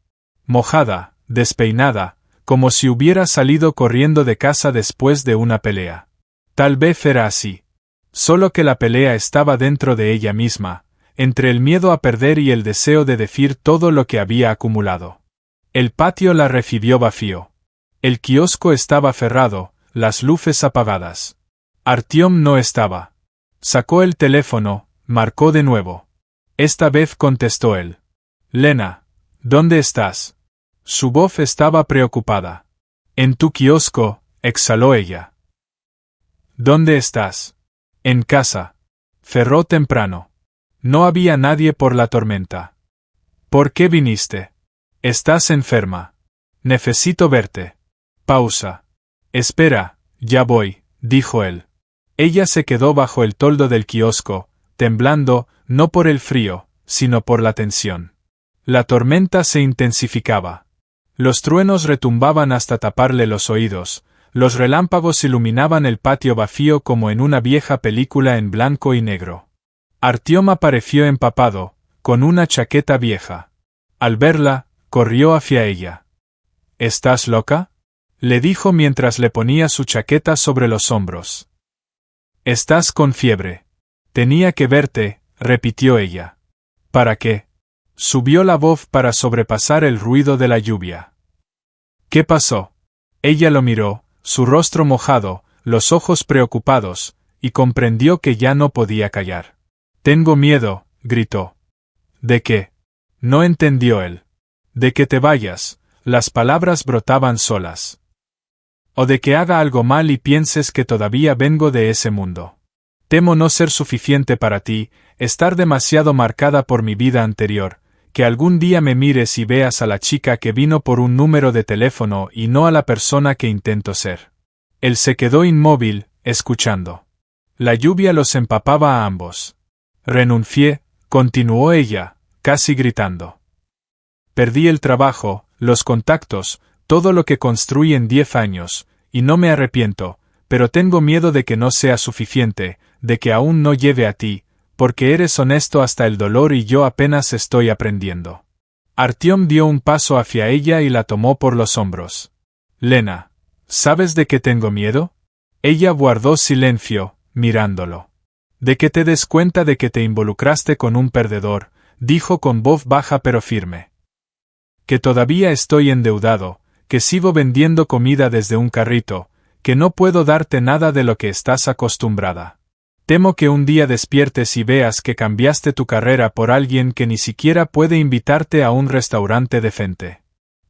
Mojada, despeinada, como si hubiera salido corriendo de casa después de una pelea. Tal vez era así. Solo que la pelea estaba dentro de ella misma, entre el miedo a perder y el deseo de decir todo lo que había acumulado. El patio la recibió vacío. El kiosco estaba cerrado, las luces apagadas. Artyom no estaba. Sacó el teléfono, marcó de nuevo. Esta vez contestó él. Lena, ¿dónde estás? Su voz estaba preocupada. En tu kiosco, exhaló ella. ¿Dónde estás? En casa. Cerró temprano. No había nadie por la tormenta. ¿Por qué viniste? Estás enferma. Necesito verte. Pausa. Espera, ya voy, dijo él. Ella se quedó bajo el toldo del kiosco, temblando, no por el frío, sino por la tensión. La tormenta se intensificaba. Los truenos retumbaban hasta taparle los oídos, los relámpagos iluminaban el patio vacío como en una vieja película en blanco y negro. Artyom apareció empapado, con una chaqueta vieja. Al verla, corrió hacia ella. ¿Estás loca?, le dijo mientras le ponía su chaqueta sobre los hombros. Estás con fiebre. Tenía que verte, repitió ella. ¿Para qué? Subió la voz para sobrepasar el ruido de la lluvia. ¿Qué pasó? Ella lo miró, su rostro mojado, los ojos preocupados, y comprendió que ya no podía callar. Tengo miedo, gritó. ¿De qué? No entendió él. De que te vayas, las palabras brotaban solas. O de que haga algo mal y pienses que todavía vengo de ese mundo. Temo no ser suficiente para ti, estar demasiado marcada por mi vida anterior, que algún día me mires y veas a la chica que vino por un número de teléfono y no a la persona que intento ser. Él se quedó inmóvil, escuchando. La lluvia los empapaba a ambos. Renuncié, continuó ella, casi gritando. Perdí el trabajo, los contactos, todo lo que construí en 10 años, y no me arrepiento, pero tengo miedo de que no sea suficiente, de que aún no lleve a ti, porque eres honesto hasta el dolor y yo apenas estoy aprendiendo. Artyom dio un paso hacia ella y la tomó por los hombros. Lena, ¿sabes de qué tengo miedo? Ella guardó silencio, mirándolo. De que te des cuenta de que te involucraste con un perdedor, dijo con voz baja pero firme. Que todavía estoy endeudado, que sigo vendiendo comida desde un carrito, que no puedo darte nada de lo que estás acostumbrada. Temo que un día despiertes y veas que cambiaste tu carrera por alguien que ni siquiera puede invitarte a un restaurante decente.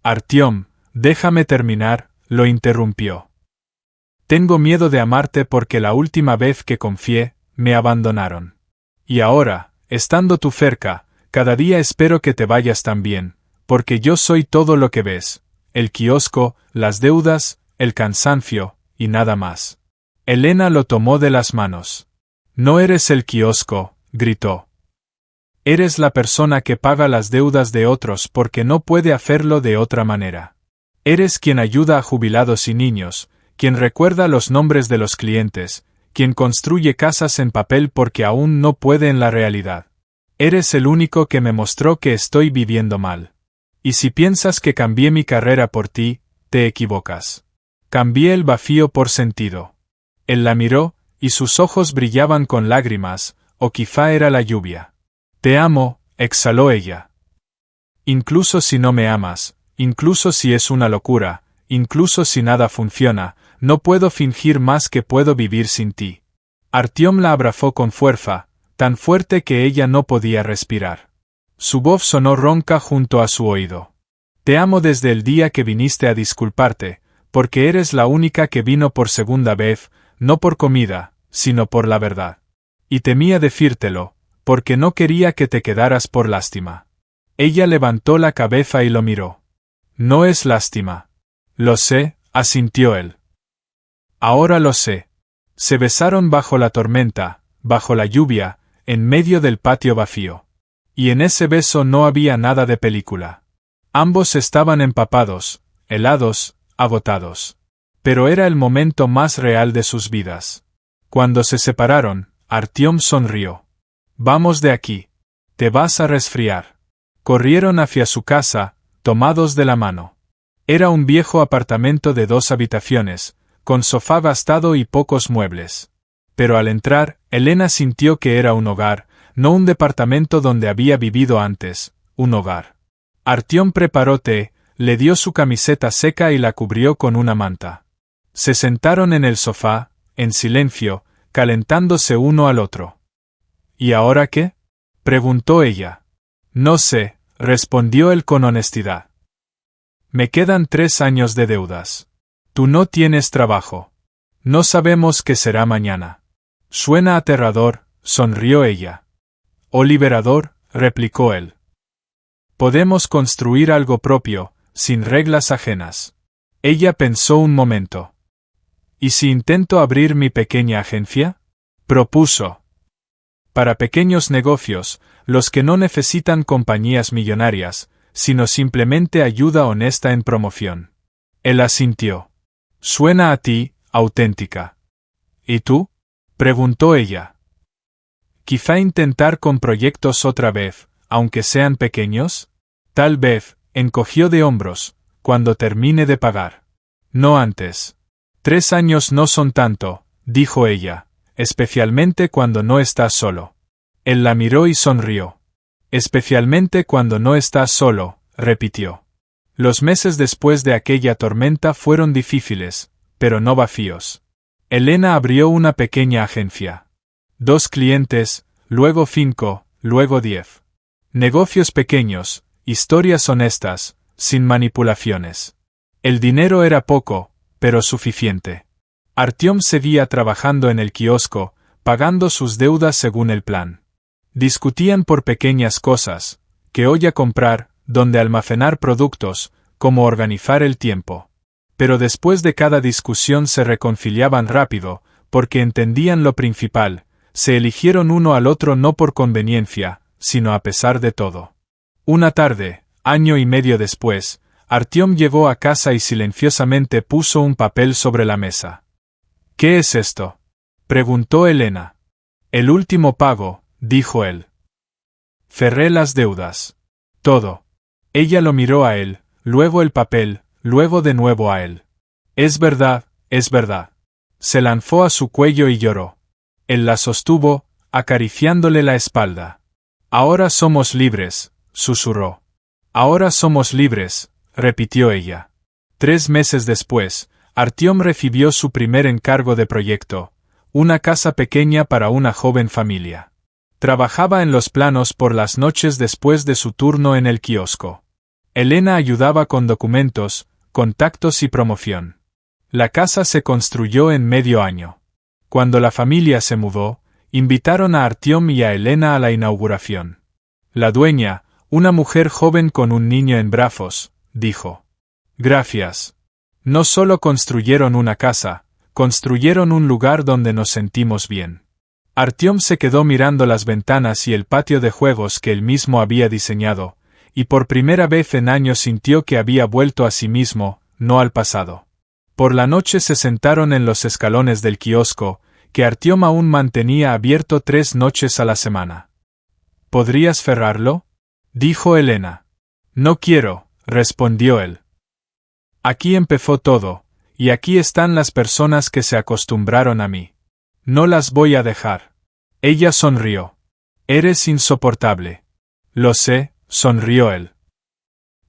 Artyom, déjame terminar, lo interrumpió. Tengo miedo de amarte porque la última vez que confié, me abandonaron. Y ahora, estando tú cerca, cada día espero que te vayas también, porque yo soy todo lo que ves, el kiosco, las deudas, el cansancio, y nada más. Elena lo tomó de las manos. No eres el kiosco, gritó. Eres la persona que paga las deudas de otros porque no puede hacerlo de otra manera. Eres quien ayuda a jubilados y niños, quien recuerda los nombres de los clientes, quien construye casas en papel porque aún no puede en la realidad. Eres el único que me mostró que estoy viviendo mal. Y si piensas que cambié mi carrera por ti, te equivocas. Cambié el vacío por sentido. Él la miró, y sus ojos brillaban con lágrimas, o quizá era la lluvia. Te amo, exhaló ella. Incluso si no me amas, incluso si es una locura, incluso si nada funciona, no puedo fingir más que puedo vivir sin ti. Artyom la abrazó con fuerza, tan fuerte que ella no podía respirar. Su voz sonó ronca junto a su oído. Te amo desde el día que viniste a disculparte, porque eres la única que vino por segunda vez, no por comida, sino por la verdad. Y temía decírtelo, porque no quería que te quedaras por lástima. Ella levantó la cabeza y lo miró. No es lástima. Lo sé, asintió él. Ahora lo sé. Se besaron bajo la tormenta, bajo la lluvia, en medio del patio vacío. Y en ese beso no había nada de película. Ambos estaban empapados, helados, agotados. Pero era el momento más real de sus vidas. Cuando se separaron, Artyom sonrió. Vamos de aquí. Te vas a resfriar. Corrieron hacia su casa, tomados de la mano. Era un viejo apartamento de 2 habitaciones, con sofá gastado y pocos muebles. Pero al entrar, Elena sintió que era un hogar, no un departamento donde había vivido antes, un hogar. Artyom preparó té, le dio su camiseta seca y la cubrió con una manta. Se sentaron en el sofá, en silencio, calentándose uno al otro. ¿Y ahora qué?, preguntó ella. No sé, respondió él con honestidad. Me quedan 3 años de deudas. Tú no tienes trabajo. No sabemos qué será mañana. Suena aterrador, sonrió ella. O liberador, replicó él. Podemos construir algo propio, sin reglas ajenas. Ella pensó un momento. ¿Y si intento abrir mi pequeña agencia?, propuso. Para pequeños negocios, los que no necesitan compañías millonarias, sino simplemente ayuda honesta en promoción. Él asintió. Suena a ti, auténtica. ¿Y tú?, preguntó ella. Quizá intentar con proyectos otra vez, aunque sean pequeños. Tal vez, encogió de hombros, cuando termine de pagar. No antes. 3 años no son tanto, dijo ella, especialmente cuando no estás solo. Él la miró y sonrió. Especialmente cuando no estás solo, repitió. Los meses después de aquella tormenta fueron difíciles, pero no vacíos. Elena abrió una pequeña agencia. 2 clientes, luego 5, luego 10. Negocios pequeños, historias honestas, sin manipulaciones. El dinero era poco, pero suficiente. Artyom seguía trabajando en el kiosco, pagando sus deudas según el plan. Discutían por pequeñas cosas, qué olla comprar, dónde almacenar productos, cómo organizar el tiempo. Pero después de cada discusión se reconciliaban rápido, porque entendían lo principal, se eligieron uno al otro no por conveniencia, sino a pesar de todo. Una tarde, año y medio después, Artyom llegó a casa y silenciosamente puso un papel sobre la mesa. «¿Qué es esto?», preguntó Elena. «El último pago», dijo él. «Cerré las deudas. Todo». Ella lo miró a él, luego el papel, luego de nuevo a él. «Es verdad, es verdad». Se lanzó a su cuello y lloró. Él la sostuvo, acariciándole la espalda. «Ahora somos libres», susurró. «Ahora somos libres», repitió ella. 3 meses después, Artyom recibió su primer encargo de proyecto, una casa pequeña para una joven familia. Trabajaba en los planos por las noches después de su turno en el kiosco. Elena ayudaba con documentos, contactos y promoción. La casa se construyó en medio año. Cuando la familia se mudó, invitaron a Artyom y a Elena a la inauguración. La dueña, una mujer joven con un niño en brazos, dijo: «Gracias. No solo construyeron una casa, construyeron un lugar donde nos sentimos bien». Artyom se quedó mirando las ventanas y el patio de juegos que él mismo había diseñado, y por primera vez en años sintió que había vuelto a sí mismo, no al pasado. Por la noche se sentaron en los escalones del kiosco, que Artyom aún mantenía abierto 3 noches a la semana. «¿Podrías cerrarlo?», dijo Elena. «No quiero», respondió él. «Aquí empezó todo, y aquí están las personas que se acostumbraron a mí. No las voy a dejar». Ella sonrió. «Eres insoportable». «Lo sé», sonrió él.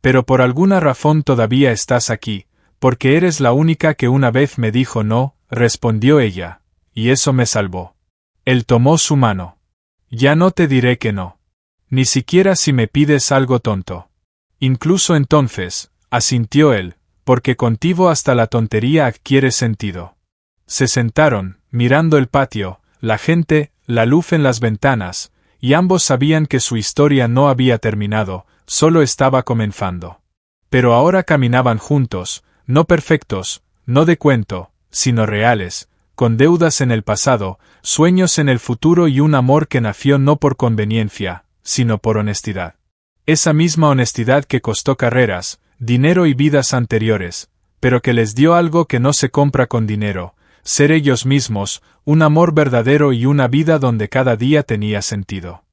«Pero por alguna razón todavía estás aquí, porque eres la única que una vez me dijo no», respondió ella, «y eso me salvó». Él tomó su mano. «Ya no te diré que no. Ni siquiera si me pides algo tonto». «Incluso entonces», asintió él, «porque contigo hasta la tontería adquiere sentido». Se sentaron, mirando el patio, la gente, la luz en las ventanas, y ambos sabían que su historia no había terminado, solo estaba comenzando. Pero ahora caminaban juntos, no perfectos, no de cuento, sino reales, con deudas en el pasado, sueños en el futuro y un amor que nació no por conveniencia, sino por honestidad. Esa misma honestidad que costó carreras, dinero y vidas anteriores, pero que les dio algo que no se compra con dinero: ser ellos mismos, un amor verdadero y una vida donde cada día tenía sentido.